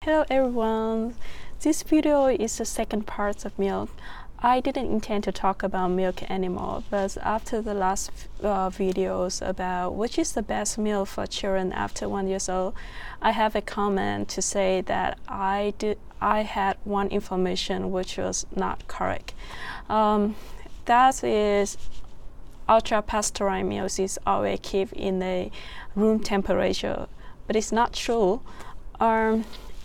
Hello everyone, this video is the second part of milk. I didn't intend to talk about milk anymore, but after the last videos about which is the best milk for children after 1 year old, I have a comment to say that I had one information which was not correct. That is ultra pasteurized milk is always kept in a room temperature, but it's not true.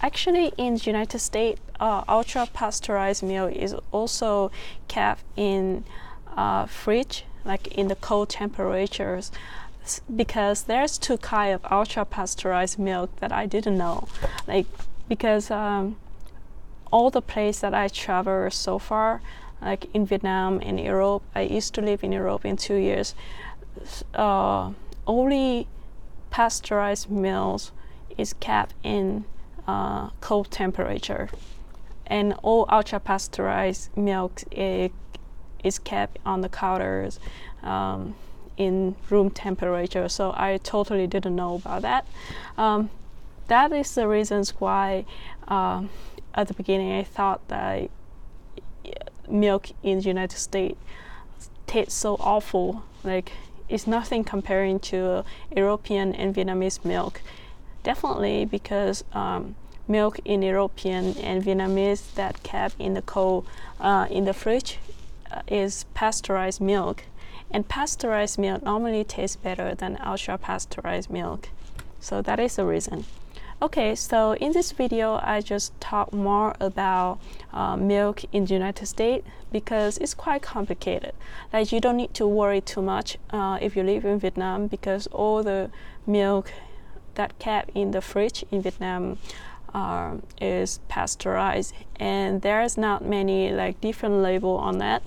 Actually, in the United States, ultra pasteurized milk is also kept in fridge, like in the cold temperatures, because there's two kinds of ultra pasteurized milk that I didn't know. Like because all the places that I traveled so far, like in Vietnam and Europe, I used to live in Europe in 2 years. Only pasteurized milk is kept in cold temperature, and all ultra pasteurized milk is kept on the counters in room temperature. So I totally didn't know about that. That is the reasons why at the beginning I thought that milk in the United States tastes so awful. Like it's nothing comparing to European and Vietnamese milk. Definitely because milk in European and Vietnamese that kept in the cold in the fridge is pasteurized milk, and pasteurized milk normally tastes better than ultra pasteurized milk. So that is the reason. Okay, so in this video I just talk more about milk in the United States because it's quite complicated. Like you don't need to worry too much if you live in Vietnam, because all the milk that kept in the fridge in Vietnam is pasteurized, and there's not many like different label on that.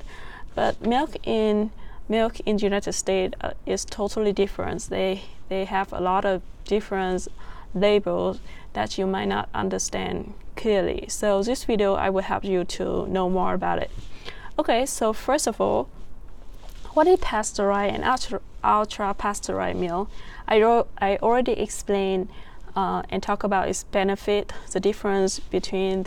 But milk in the United States is totally different. They have a lot of different labels that you might not understand clearly. So this video I will help you to know more about it. Okay, so first of all, what is pasteurized and ultra pasteurized milk? I already explained and talk about its benefit, the difference between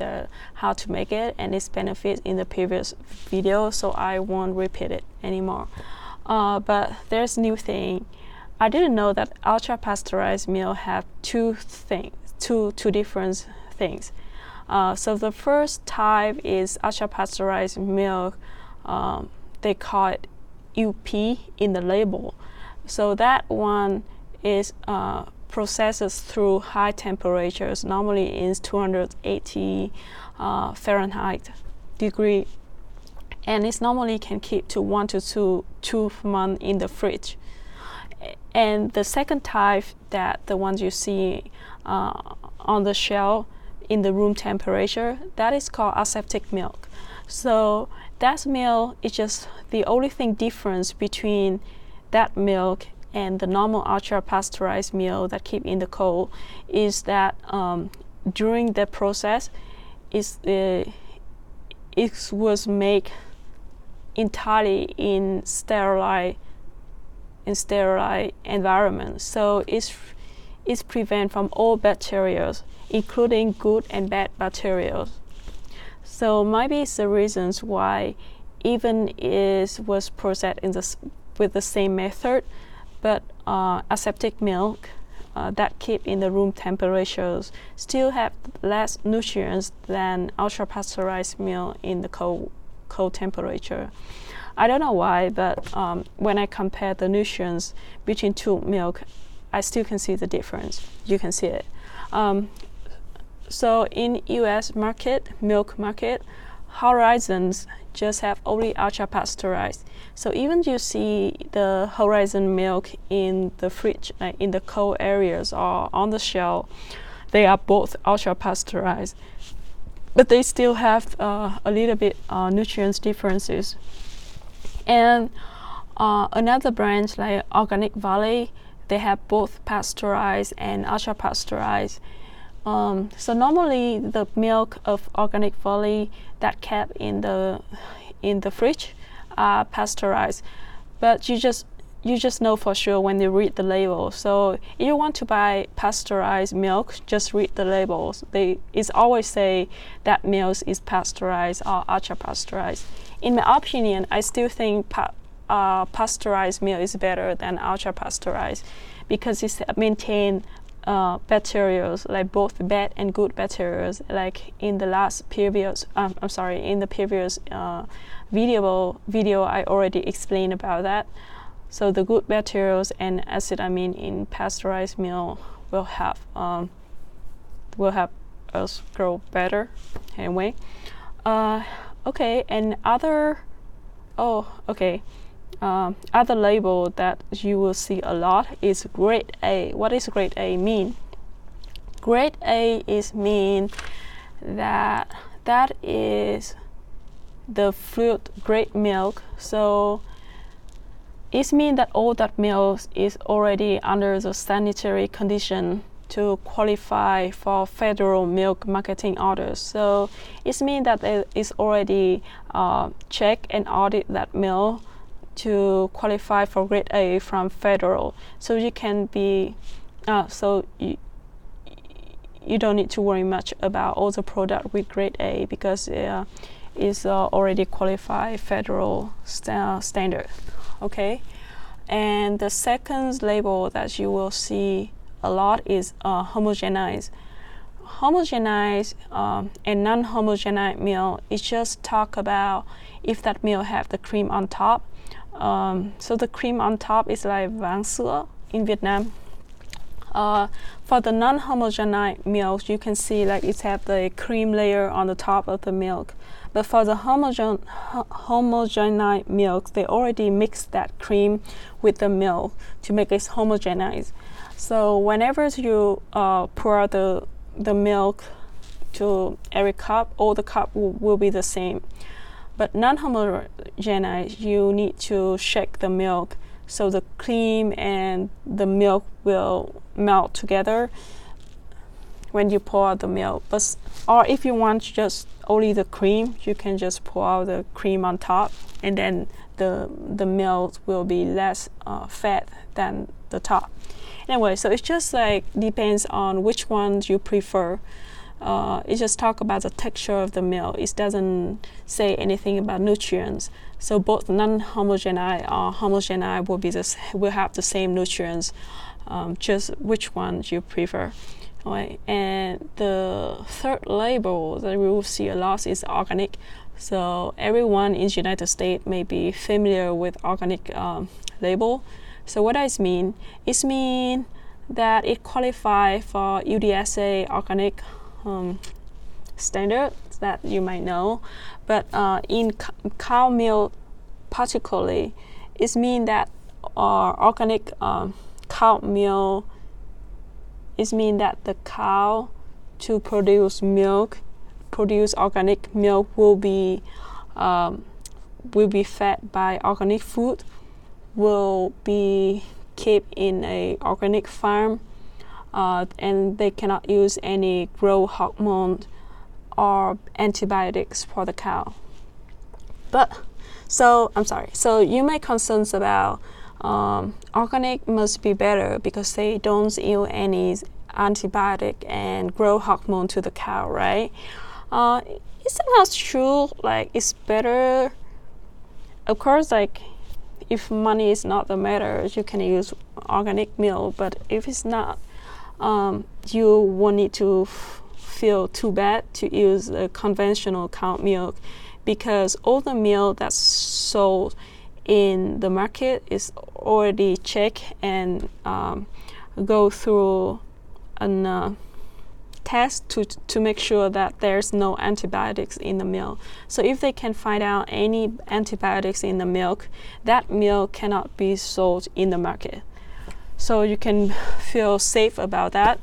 how to make it and its benefit in the previous video, so I won't repeat it anymore. But there's new thing. I didn't know that ultra pasteurized milk have two different things. So the first type is ultra pasteurized milk. They call it UP in the label. So that one is processed through high temperatures, normally in 280 Fahrenheit degree, and it normally can keep to 1 to 2 months in the fridge. And the second type, that the ones you see on the shelf in the room temperature, that is called aseptic milk. So that milk is just the only thing difference between that milk and the normal ultra pasteurized milk that keep in the cold is that during the process it was made entirely in sterile environment. So it's prevent from all bacteria, including good and bad bacteria. So maybe it's the reasons why even it was processed with the same method, but aseptic milk that keep in the room temperatures still have less nutrients than ultra pasteurized milk in the cold temperature. I don't know why, but when I compare the nutrients between two milk, I still can see the difference. You can see it. So in US milk market, Horizons just have only ultra pasteurized. So even you see the Horizon milk in the fridge, like in the cold areas or on the shelf, they are both ultra pasteurized, but they still have a little bit nutrients differences. And another branch like Organic Valley, they have both pasteurized and ultra pasteurized. So normally the milk of Organic Valley that kept in the fridge are pasteurized, but you just you just know for sure when you read the label. So if you want to buy pasteurized milk, just read the labels. It's always say that milk is pasteurized or ultra pasteurized. In my opinion, I still think pasteurized milk is better than ultra pasteurized because it maintains bacteria, like both bad and good bacteria. Like in the previous video, I already explained about that. So the good bacteria and acid amine in pasteurized milk will have us grow better. Anyway, okay, and other label that you will see a lot is grade A. What does grade A mean? Grade A is mean that is the food grade milk. So it means that all that milk is already under the sanitary condition to qualify for federal milk marketing orders. So it means that it is already check and audit that milk to qualify for grade A from federal. So you can be you don't need to worry much about all the product with grade A because it's already qualified federal standard. Okay, and the second label that you will see a lot is homogenized. Homogenized and non-homogenized milk, it just talk about if that milk have the cream on top. So the cream on top is like vàng sữa in Vietnam. For the non-homogenized milk, you can see like it have the cream layer on the top of the milk. But for the homogenized milk, they already mix that cream with the milk to make it homogenized. So whenever you pour out the milk to every cup, all the cup will be the same. But non-homogenized, you need to shake the milk so the cream and the milk will melt together when you pour out the milk. Or if you want just only the cream, you can just pour out the cream on top, and then the milk will be less fat than the top. Anyway, so it just like depends on which one you prefer. It just talk about the texture of the milk. It doesn't say anything about nutrients. So both non-homogenized or homogenized will have the same nutrients. Just which one you prefer. Right. And the third label that we will see a lot is organic. So everyone in the United States may be familiar with organic label. So what does it mean? It means that it qualifies for UDSA organic standards that you might know. But in cow milk particularly, it means that organic cow milk, it means that the cow to produce organic milk will be fed by organic food, will be kept in a organic farm, and they cannot use any growth hormone or antibiotics for the cow. So you may concerns about organic must be better because they don't use any antibiotic and growth hormone to the cow, right? It's not true. Like it's better. Of course, like if money is not the matter, you can use organic milk. But if it's not, you won't need to feel too bad to use a conventional cow milk because all the milk that's sold in the market is already checked and go through a test to make sure that there's no antibiotics in the milk. So if they can find out any antibiotics in the milk, that milk cannot be sold in the market. So you can feel safe about that.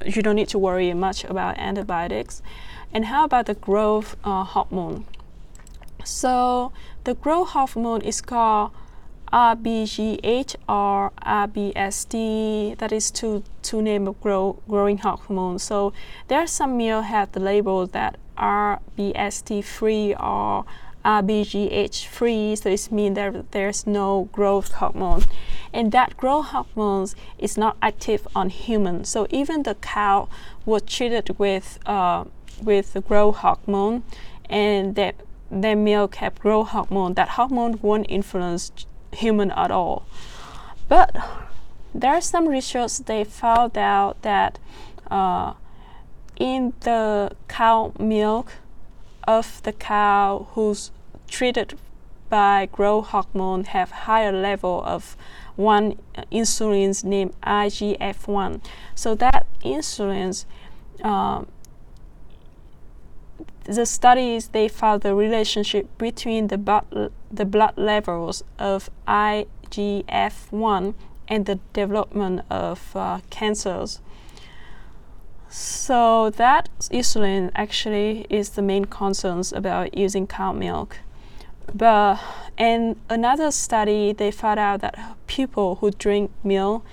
You don't need to worry much about antibiotics. And how about the growth hormone? So the growth hormone is called RBGH or RBST. That is two name of growing hormone. So there are some milk have the label that RBST free or RBGH free, so it means that there's no growth hormone, and that growth hormone is not active on humans. So even the cow was treated with the growth hormone, and that their milk have growth hormone, that hormone won't influence human at all. But there are some research they found out that in the cow milk of the cow who's treated by growth hormone have higher level of one insulin named IGF-1. So that insulin, the studies, they found the relationship between the blood levels of IGF-1 and the development of cancers. So that insulin actually is the main concerns about using cow milk. And another study, they found out that people who drink milk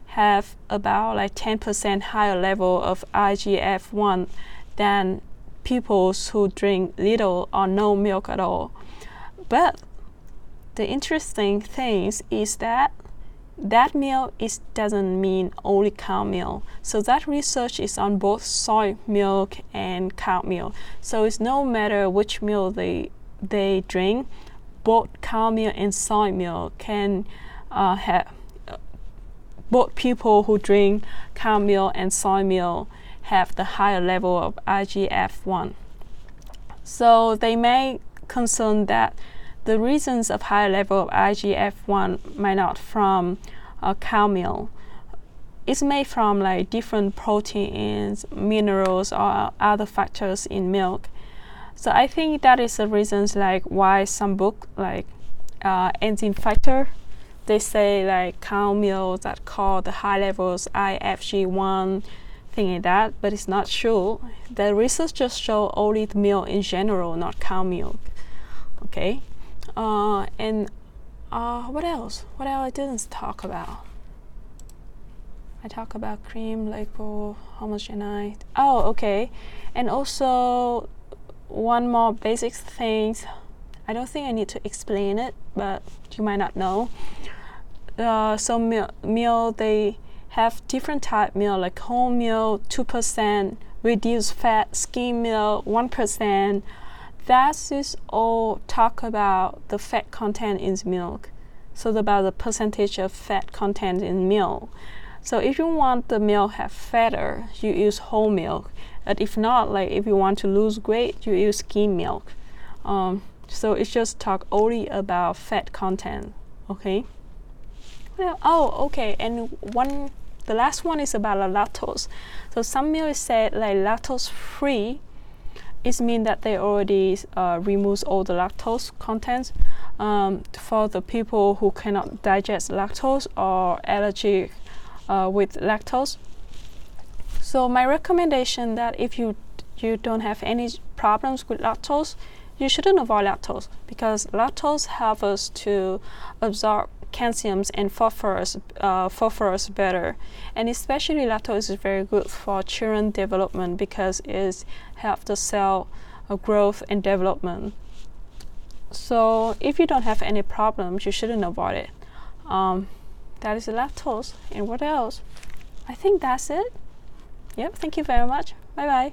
have about like 10% higher level of IGF-1 than people who drink little or no milk at all. But the interesting thing is that milk doesn't mean only cow milk. So that research is on both soy milk and cow milk. So it's no matter which milk they drink, both cow milk and soy milk can have, both people who drink cow milk and soy milk have the higher level of IGF-1. So they may concern that the reasons of higher level of IGF-1 might not from cow milk. It's made from like different proteins, minerals, or other factors in milk. So I think that is the reasons like why some book like enzyme factor, they say like cow milk that call the high levels IFG1, thing like that, but it's not true. The research just show only the milk in general, not cow milk. Okay. What else? What else I didn't talk about? I talk about cream, lipo, homogenized. Oh, okay. And also one more basic thing. I don't think I need to explain it, but you might not know. So milk, they have different type milk, like whole milk 2%, reduced fat, skim milk 1%. That is all talk about the fat content in milk. So about the percentage of fat content in milk. So if you want the milk have fatter, you use whole milk. But if not, like if you want to lose weight, you use skim milk. So it's just talk only about fat content. Okay. Well, okay. And the last one is about the lactose. So some milk said like lactose free. It means that they already remove all the lactose contents for the people who cannot digest lactose or allergic with lactose. So my recommendation that if you don't have any problems with lactose, you shouldn't avoid lactose, because lactose helps us to absorb calciums and phosphorus better, and especially lactose is very good for children development because it helps the cell growth and development. So if you don't have any problems, you shouldn't avoid it. That is lactose. And what else? I think that's it. Yep, thank you very much. Bye bye.